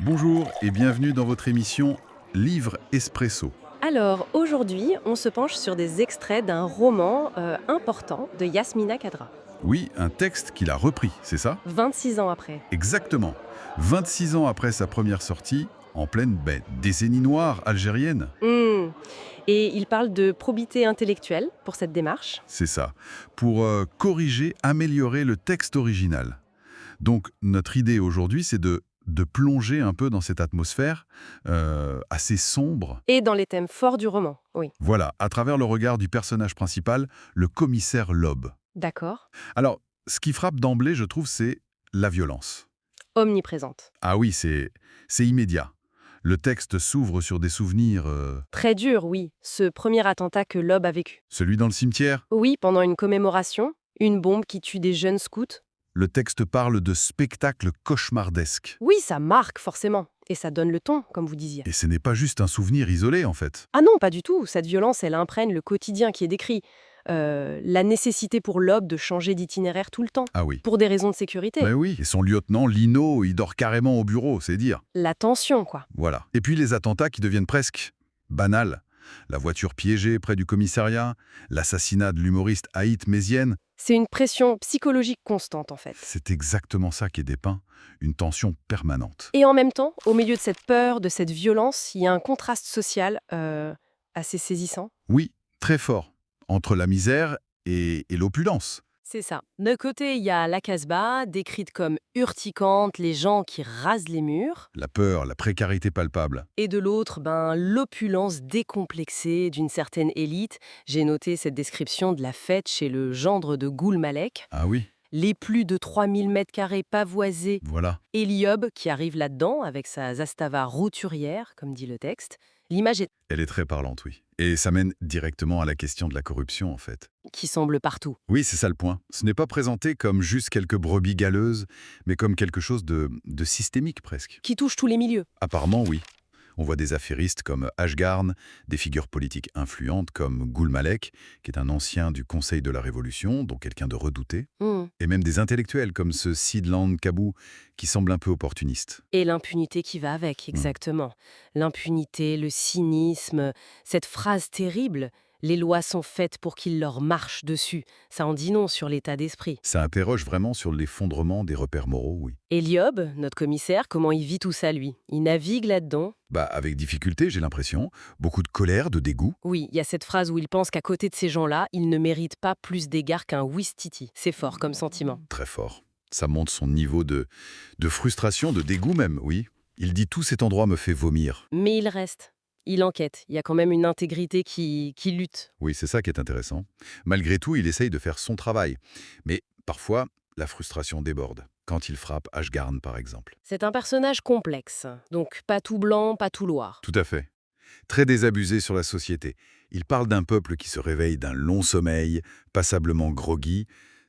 Bonjour et bienvenue dans votre émission Livre Espresso. Alors, aujourd'hui, on se penche sur des extraits d'un roman important de Yasmina Khadra, Oui, un texte qu'il a repris, c'est ça? 26 ans après. Exactement. 26 ans après sa première sortie, en pleine décennie noire algérienne. Hmm. Et il parle de probité intellectuelle pour cette démarche. C'est ça. Pour corriger, améliorer le texte original. Donc notre idée aujourd'hui, c'est de plonger un peu dans cette atmosphère assez sombre. Et dans les thèmes forts du roman, oui. Voilà, à travers le regard du personnage principal, le commissaire Loeb. D'accord. Alors, ce qui frappe d'emblée, je trouve, c'est la violence. Omniprésente. Ah oui, c'est immédiat. Le texte s'ouvre sur des souvenirs, Très dur, oui, ce premier attentat que Loeb a vécu. celui dans le cimetière. Oui, pendant une commémoration, une bombe qui tue des jeunes scouts. Le texte parle de spectacles cauchemardesques. Oui, ça marque forcément. Et ça donne le ton, comme vous disiez. Et ce n'est pas juste un souvenir isolé, en fait. Ah non, pas du tout. Cette violence, elle imprègne le quotidien qui est décrit. La nécessité pour Loeb de changer d'itinéraire tout le temps, Ah oui. pour des raisons de sécurité. Mais oui, et son lieutenant, Lino, il dort carrément au bureau, c'est dire. La tension, quoi. Voilà. Et puis les attentats qui deviennent presque banals. La voiture piégée près du commissariat, l'assassinat de l'humoriste Haït Mézienne. C'est une pression psychologique constante, en fait. C'est exactement ça qui est dépeint, une tension permanente. Et en même temps, au milieu de cette peur, de cette violence, il y a un contraste social assez saisissant. Oui, très fort, entre la misère et l'opulence. C'est ça. D'un côté, il y a la Casbah, décrite comme urticante, les gens qui rasent les murs. La peur, la précarité palpable. Et de l'autre, l'opulence décomplexée d'une certaine élite. J'ai noté cette description de la fête chez le gendre de Goul Malek. Ah oui, Les plus de 3 000 mètres carrés pavoisés. voilà. Eliob qui arrive là-dedans avec sa zastava routurière, comme dit le texte. L'image est Elle est très parlante, oui. Et ça mène directement à la question de la corruption, en fait. qui semble partout. Oui, c'est ça le point. Ce n'est pas présenté comme juste quelques brebis galeuses, mais comme quelque chose de systémique presque. Qui touche tous les milieux. Apparemment, oui. On voit des affairistes comme Ashgarn, des figures politiques influentes comme Goul Malek, qui est un ancien du Conseil de la Révolution, donc quelqu'un de redouté, Hmm. et même des intellectuels comme ce Sidland Kabou, qui semble un peu opportuniste. Et l'impunité qui va avec, exactement. L'impunité, le cynisme, cette phrase terrible, les lois sont faites pour qu'ils leur marchent dessus. Ça en dit non sur l'état d'esprit. Ça interroge vraiment sur l'effondrement des repères moraux, oui. Eliob, notre commissaire, comment il vit tout ça, lui? Il navigue là-dedans. Avec difficulté, j'ai l'impression, beaucoup de colère, de dégoût. Oui, il y a cette phrase où il pense qu'à côté de ces gens-là, il ne mérite pas plus d'égard qu'un Ouistiti. C'est fort comme sentiment. Très fort. Ça montre son niveau de frustration, de dégoût même, oui. Il dit tout cet endroit me fait vomir. Mais il reste. Il enquête. Il y a quand même une intégrité qui lutte. Oui, c'est ça qui est intéressant. Malgré tout, il essaye de faire son travail. Mais parfois, la frustration déborde. Quand il frappe Ashgarn, par exemple. C'est un personnage complexe. Donc pas tout blanc, pas tout noir. Tout à fait. Très désabusé sur la société. Il parle d'un peuple qui se réveille d'un long sommeil, passablement groggy.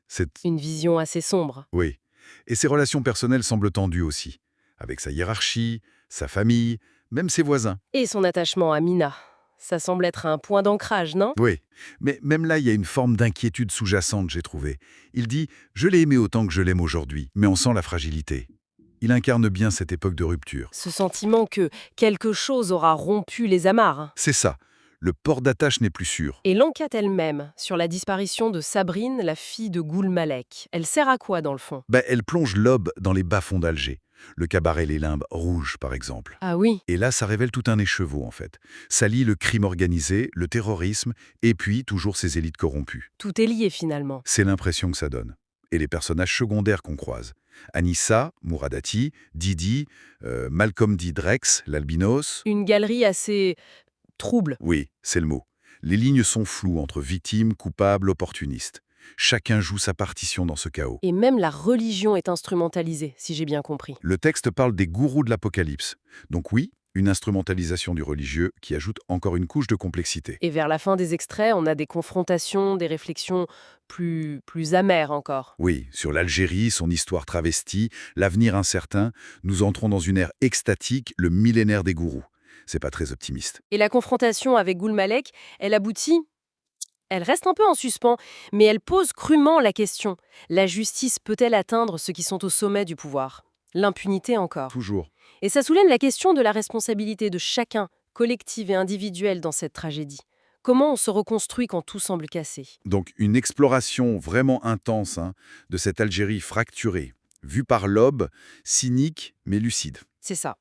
C'est... Une vision assez sombre. Oui. Et ses relations personnelles semblent tendues aussi. Avec sa hiérarchie, sa famille, même ses voisins. Et son attachement à Mina. Ça semble être un point d'ancrage, non? Oui, mais même là, il y a une forme d'inquiétude sous-jacente, j'ai trouvé. Il dit « Je l'ai aimé autant que je l'aime aujourd'hui », mais on sent la fragilité. Il incarne bien cette époque de rupture. Ce sentiment que quelque chose aura rompu les amarres. C'est ça. Le port d'attache n'est plus sûr. Et l'enquête elle-même, sur la disparition de Sabrine, la fille de Goul Malek, elle sert à quoi dans le fond? Elle plonge Loeb dans les bas-fonds d'Alger. Le cabaret Les Limbes Rouges, par exemple. Ah oui, Et là, ça révèle tout un écheveau, en fait. Ça lie le crime organisé, le terrorisme, et puis toujours ces élites corrompues. tout est lié finalement. C'est l'impression que ça donne. Et les personnages secondaires qu'on croise. Anissa, Mouradati, Didi, Malcolm D. Drex, l'albinos. Une galerie assez trouble. Oui, c'est le mot. Les lignes sont floues entre victimes, coupables, opportunistes. Chacun joue sa partition dans ce chaos. Et même la religion est instrumentalisée, si j'ai bien compris. Le texte parle des gourous de l'Apocalypse. Donc oui, une instrumentalisation du religieux qui ajoute encore une couche de complexité. Et vers la fin des extraits, on a des confrontations, des réflexions plus amères encore. Oui, sur l'Algérie, son histoire travestie, l'avenir incertain, nous entrons dans une ère extatique, le millénaire des gourous. C'est pas très optimiste. Et la confrontation avec Goul Malek, elle aboutit. Elle reste un peu en suspens, mais elle pose crûment la question. La justice peut-elle atteindre ceux qui sont au sommet du pouvoir? L'impunité encore. Toujours. Et ça soulève la question de la responsabilité de chacun, collective et individuelle, dans cette tragédie. Comment on se reconstruit quand tout semble cassé? Donc une exploration vraiment intense hein, de cette Algérie fracturée, vue par l'aube, cynique mais lucide. C'est ça.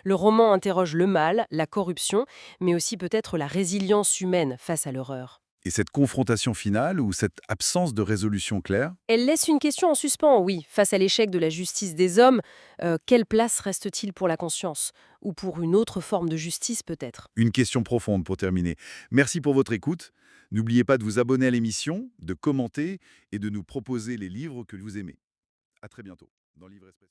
Le roman interroge le mal, la corruption, mais aussi peut-être la résilience humaine face à l'horreur. Et cette confrontation finale ou cette absence de résolution claire, Elle laisse une question en suspens, oui. Face à l'échec de la justice des hommes, quelle place reste-t-il pour la conscience? Ou pour une autre forme de justice peut-être? une question profonde pour terminer. Merci pour votre écoute. N'oubliez pas de vous abonner à l'émission, de commenter et de nous proposer les livres que vous aimez. À très bientôt dans Livre Express.